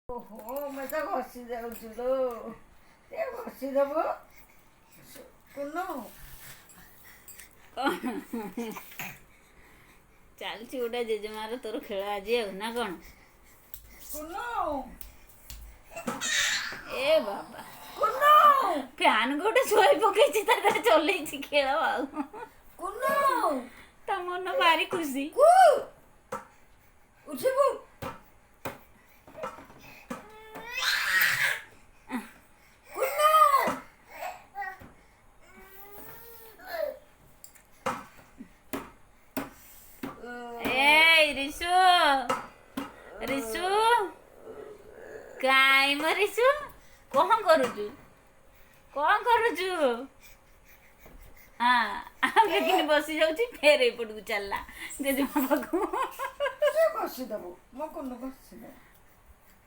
ଓହୋ ମୁଁ ତ ଘଷି ଯାଉଛି ଲୋ ଟିକେ ଘଷି ଦେବୁ କୁନୁ। କ'ଣ ଚାଲିଛି ଗୋଟେ ଜେଜେମାର ତୋର ଖେଳ ଆଜି ଆଉ ନା କ'ଣ? କୁନୁ ଏ ବାବା କୁନୁ ଫ୍ୟାନ୍ ଗୋଟେ ଶୋଇ ପକେଇଛି ତା ଦେହରେ ଚଲେଇଛି ଖେଳ ଆଉ କୁନୁ ତା ମନ ଭାରି ଖୁସି। କୁ ଉଠିବୁ କୁନୁ ଏଇ ରିସୁ ରିସୁ କାଇଁ ମ ରିସୁ କ'ଣ କରୁଛୁ ହଁ ଆମେ କିନି ବସି ଯାଉଛି ଫେର ଏପଟକୁ ଚାଲିଲା ଜେଜେମା ପାଖକୁ। ଟିକେ ଘଷି ଦେବୁ ମୋ କୁନୁ ଘଷି ଦେବୁ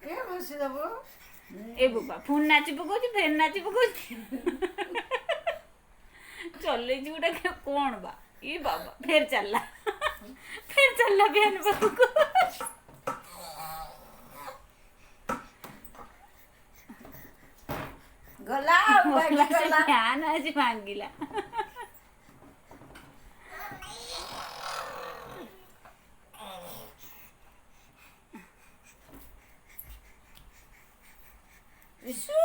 ଟିକେ ଘଷି ଦେବୁ। ଏ ବାବା ପୁଣି ନାଚି ପକଉଛି ଫେର ନାଚି ପକଉଛି ଚଲେଇଛି ଗୋଟେ କ'ଣ ବା ଏ ବାବା ଫେର ଚାଲିଲା ଫ୍ୟାନ୍ ପାଖକୁ। ଗଲା ଆଉ ଗଲା ସେ ଗଲା ଫ୍ୟାନ୍ ଆଜି ଭାଙ୍ଗିଲା। ରିସୁ